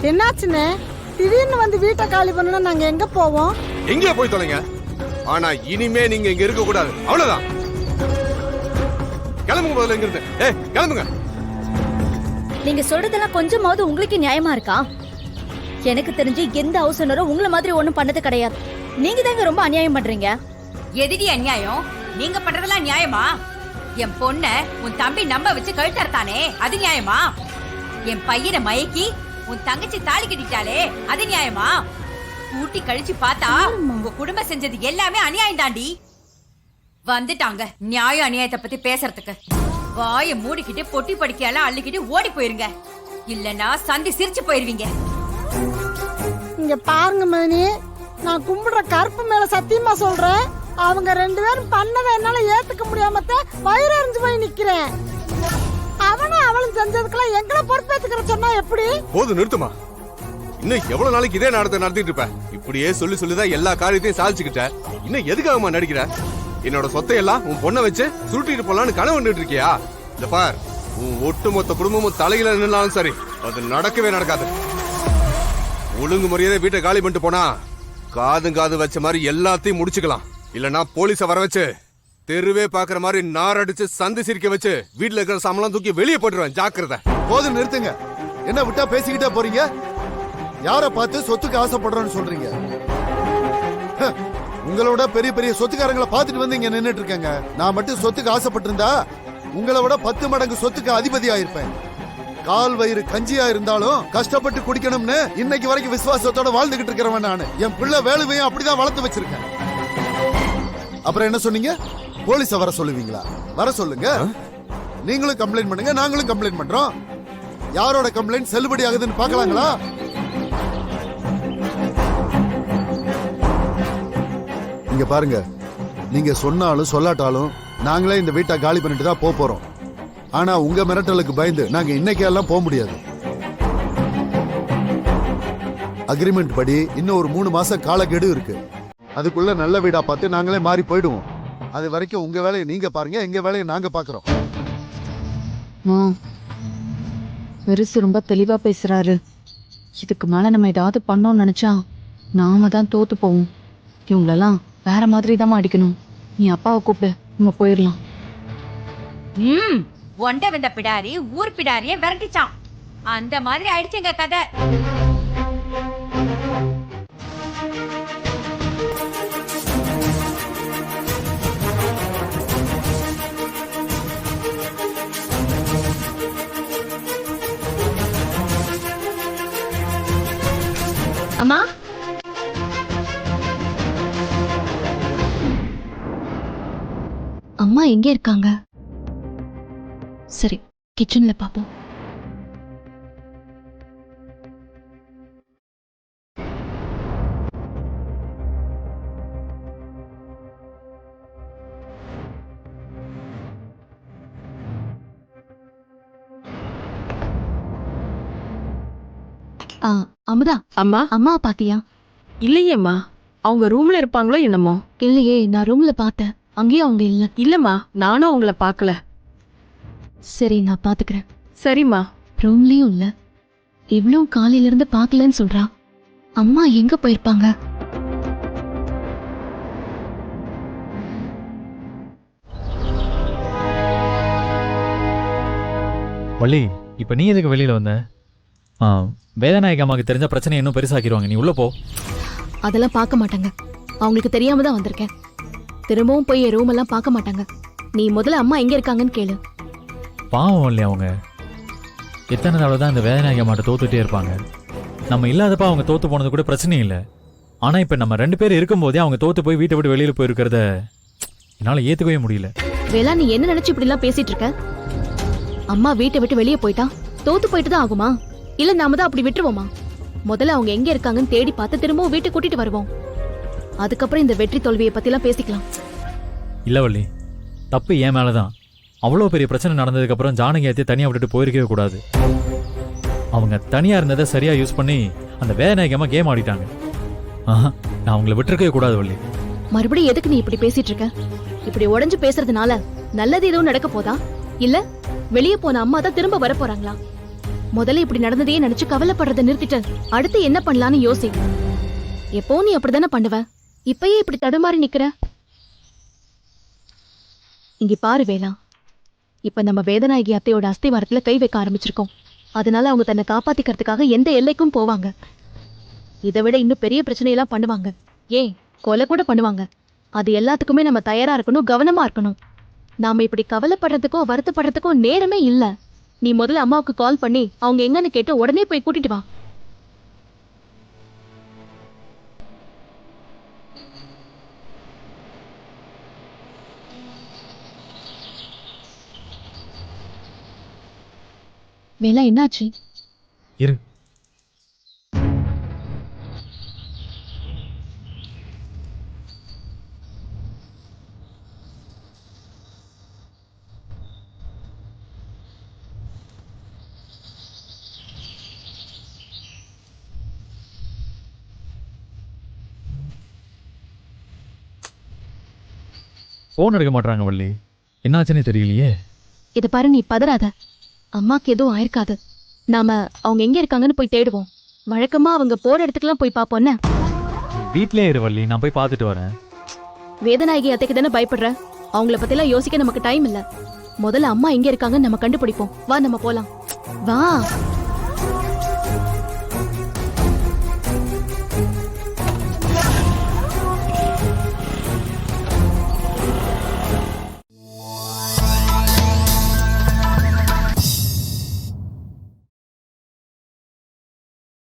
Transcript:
என்னாச்சுன்னு திடீர்னு வந்து வீட்டை காலி பண்ணா நாங்க எங்க போவோம்? எங்கேயோ போய் தொலைங்க. ஆனா இனிமே நீங்க இங்க இருக்க கூடாது, அவ்வளவுதான். கிளம்புங்க முதல்ல இங்க இருந்து. கிளம்புங்க. நீங்க சொல்றதெல்லாம் கொஞ்சமாவது உங்களுக்கு நியாயமா இருக்கா? எனக்கு தெரிஞ்சு எந்த ஹவுஸ் ஓனரும் உங்களை மாதிரி ஒண்ணும் பண்ணது கிடையாது. நீங்க தாங்க ரொம்ப அநியாயம் பண்றீங்க. எதிரி அநியாயம்? நீங்க பண்றதெல்லாம் நியாயமா? என் பொண்ண உன் தம்பி நம்ப வச்சு கழுத்தறத்தானே, அது நியாயமா? என் பையனை மயக்கி உன் தங்கச்சி தாலி கட்டிட்டாலே, அது நியாயமா? கூட்டி கழிச்சு பார்த்தா உங்க குடும்பம் செஞ்சது எல்லாமே அநியாயம் தாண்டி. வந்துட்டாங்க நியாயம் அநியாயத்தை பத்தி பேசுறதுக்கு. வாய மூடிக்கிட்டு பொட்டி படிக்கையெல்லாம் அள்ளிக்கிட்டு ஓடி போயிருங்க, இல்லன்னா சந்தி சிரிச்சு போயிருவீங்க. இங்க பாருங்க மணி, நான் கும்பிடுற கருப்பு மேல சத்தியமா சொல்றேன், அவங்க 2 பேரும் பண்ணதை என்னால ஏத்துக்க முடியாம வயிறு எரிஞ்சு போய் நிக்கிறேன். அவனும் அவளும் செஞ்சதுக்கெல்லாம் எங்களை பொறுப்பேத்துக்கிற சொன்னா எப்படி? போது நிறுத்துமா. இன்னும் எவ்வளவு நாளைக்கு இதே நாடத்தை நடத்திட்டு இருப்ப? இப்படியே சொல்லி சொல்லிதான் எல்லா காரியத்தையும் சாதிச்சுக்கிட்ட. இன்னும் எதுக்காகமா நடிக்கிற? என்னோட சொத்தை எல்லாம் உன் பொண்ணை வச்சு சுருட்டிட்டு போலான்னு கனவு வந்துட்டு இருக்கியா? இந்த பார், உன் ஒட்டுமொத்த குடும்பமும் தலையில நின்னாலும் சரி, அது நடக்கவே நடக்காது. ஒழுங்கு முறையதே வீட்டை காலி பண்ணிட்டு போனா காது வச்ச மாதிரி எல்லாத்தையும் முடிச்சுக்கலாம். இல்லன்னா போலீஸ வர வச்சு தெருவே பாக்குற மாதிரி நாரடிச்சு சந்தி சிரிக்க வச்சு வீட்டுல இருக்கிற சாமான் தூக்கி வெளியே போட்டுருவேன். ஜாக்கிரதை. போதும் நிறுத்துங்க. என்ன விட்டா பேசிக்கிட்டே போறீங்க? யார பார்த்து சொத்துக்கு ஆசைப்படுறோன்னு சொல்றீங்க? உங்களோட பெரிய பெரிய சொத்துக்காரங்களை பார்த்துட்டு வந்து இங்க நின்னுட்டு இருக்கேங்க. நான் மட்டும் சொத்துக்கு ஆசைப்பட்டிருந்தா உங்களை விட 10 மடங்கு சொத்துக்கு அதிபதியா இருப்பேன். கால் வயிறு கஞ்சியா இருந்தாலும் கஷ்டப்பட்டு குடிக்கணும்னு இன்னைக்கு வரைக்கும் விசுவாசத்தோட வாழ்ந்துகிட்டு இருக்கிறவன் நானு. என் பிள்ளை வேலுவையும் அப்படிதான் வளர்த்து வச்சிருக்கேன். அப்புறம் என்ன சொன்னீங்க? போலீஸ வர சொல்லுவீங்களா? வர சொல்லுங்க. நீங்களும் கம்ப்ளைண்ட் பண்ணுங்க, நாங்களும் கம்ப்ளைண்ட் பண்றோம். யாரோட கம்ப்ளைண்ட் செல்லுபடி ஆகுதுன்னு பாக்கலாங்களா? இங்க பாருங்க, நீங்க சொன்னாலும் சொல்லாட்டாலும் நாங்களே இந்த வீட்டை காலி பண்ணிட்டு தான் போறோம். ஆனா உங்க மிரட்டலுக்கு பயந்து நாங்க இன்னைக்கு எல்லாம் போக முடியாது. அக்ரிமெண்ட் படி இன்னும் ஒரு 3 மாசம் காலக்கெடு இருக்கு. அதுக்குள்ள நல்ல வீடா பார்த்து நாங்களே மாறி போயிடுவோம். அது வரைக்கும் உங்க வேலையை நீங்க பாருங்க, எங்க வேலையை நாங்க பாக்குறோம். பெருசு ரொம்ப தெளிவா பேசுறாரு. இதுக்கு மேல நம்ம ஏதாவது பண்ணோம்னு நினைச்சா நாம தான் தோத்து போவோம். இவங்களெல்லாம் வேற மாதிரி தான் அடிக்கணும். நீ அப்பாவை கூப்பிடு, நம்ம போயிடலாம். ஒண்ட வந்த பிடாரி ஊர் பிடாரிய விரட்டிச்சான். அந்த மாதிரி ஆயிடுச்சு எங்க கதை. அம்மா, அம்மா எங்க இருக்காங்க? சரி, கிச்சன்ல பாப்போம். அமுதா, அம்மா. அம்மா பாத்தியா? இல்லையேம்மா, அவங்க ரூம்ல இருப்பாங்களோ என்னமோ. இல்லையே, நான் ரூம்ல பார்த்தேன், அங்கேயும் அவங்க இல்ல. இல்லம்மா, நானும் அவங்கள பார்க்கல. சரி, நான் பாத்துக்கிறேன். சரிம்மா. ரூம்லயும் இல்ல. இவ்வளவு காலையில இருந்து பாக்கலன்னு சொல்றா. அம்மா எங்க போயிருப்பாங்க? வள்ளி, இப்ப நீ எதுக்கு வெளியில வந்த? வேதநாயக அம்மாக்கு தெரிஞ்ச பிரச்சனை இன்னும் பெருசாக்கிடுவாங்க. நீ உள்ள போ. அதெல்லாம் பார்க்க மாட்டாங்க. அவங்களுக்கு தெரியாம தான் வந்திருக்கேன். திரும்பவும் போய் என் ரூம் எல்லாம் பார்க்க மாட்டாங்க. நீ முதல்ல அம்மா எங்க இருக்காங்கன்னு கேளு. பாவம் இல்லையா அவங்க? எத்தனை தடவை தான் இந்த வேதநாயக அம்மாட்ட தோத்துட்டே இருப்பாங்க. நம்ம இல்லாதப்ப அவங்க தோத்து போனது கூட பிரச்சனை இல்லை. ஆனா இப்ப நம்ம 2 பேர் இருக்கும்போதே அவங்க தோத்து போய் வீட்டை விட்டு வெளியில போயிருக்கிறத என்னால ஏத்துக்கவே முடியல. வேளா, நீ என்ன நினைச்சு இப்படி எல்லாம் பேசிட்டு இருக்க? அம்மா வீட்டை விட்டு வெளியே போயிட்டா தோத்து போயிட்டு தான் ஆகுமா? இல்ல நாம தான் அப்படி விட்டுருவோமா? முதல்ல அவங்க எங்க இருக்காங்கன்னு தேடி பார்த்து திரும்பவும் வீட்டை கூட்டிட்டு வருவோம். அதுக்கப்புறம் இந்த வெற்றி தோல்வியை பத்தி எல்லாம் பேசிக்கலாம். இல்ல வள்ளி, தப்பு ஏன் மேலதான். அவ்வளோ பெரிய பிரச்சனை நடந்ததுக்கு அப்புறம் ஜானகியத்தை தனியா விட்டுட்டு போயிருக்கவே கூடாது. அவங்க தனியா இருந்ததை சரியா யூஸ் பண்ணி அந்த வேதநாயகமா கேம் ஆடிட்டாங்க. நான் அவங்களை விட்டுருக்கவே கூடாது வள்ளி. மறுபடியும் எதுக்கு நீ இப்படி பேசிட்டு இருக்க? இப்படி உடைஞ்சு பேசுறதுனால நல்லது எதுவும் நடக்க போதா? இல்ல வெளியே போன அம்மா தான் திரும்ப வர போறாங்களா? முதல்ல இப்படி நடந்ததையே நினைச்சு கவலைப்படுறதை நிறுத்திட்டு அடுத்து என்ன பண்ணலாம்னு யோசி. எப்போ நீ அப்படிதானே பண்ணுவ, இப்பயே இப்படி தடுமாறி நிக்கிற. இங்க பாரு வேலா, இப்ப நம்ம வேதநாயகி அத்தையோட அஸ்திவாரத்துல கை வைக்க ஆரம்பிச்சிருக்கோம். அதனால அவங்க தன்னை காப்பாத்திக்கிறதுக்காக எந்த எல்லைக்கும் போவாங்க. இதை விட இன்னும் பெரிய பிரச்சனையெல்லாம் பண்ணுவாங்க, ஏன் கொலை கூட பண்ணுவாங்க. அது எல்லாத்துக்குமே நம்ம தயாரா இருக்கணும், கவனமா இருக்கணும். நாம இப்படி கவலைப்படுறதுக்கோ வருத்தப்படுறதுக்கோ நேரமே இல்ல. நீ முதல்ல அம்மாவுக்கு கால் பண்ணி அவங்க எங்கன்னு கேட்டு உடனே போய் கூட்டிட்டு வா. வேலா என்னாச்சு? இரு. போன் எடுக்க மாட்டாங்க வள்ளி, என்னாச்சுன்னே தெரியலையே. இத பாரு, நீ பதறாத. அம்மாக்கு எதுவும் ஆயிருக்காது. நாம அவங்க எங்க இருக்காங்கன்னு போய் தேடுவோம். வழக்கமா அவங்க போற இடத்துக்குலாம் போய் பாப்போம்னு. வீட்லயே இரு வள்ளி, நான் போய் பார்த்துட்டு வரேன். வேதநாயகி அத்தைக்கு தானே பயப்படுற? அவங்கள பத்திலாம் யோசிக்க நமக்கு டைம் இல்ல. முதல்ல அம்மா எங்க இருக்காங்கன்னு நம்ம கண்டுபிடிப்போம். வா, நம்ம போலாம். வா.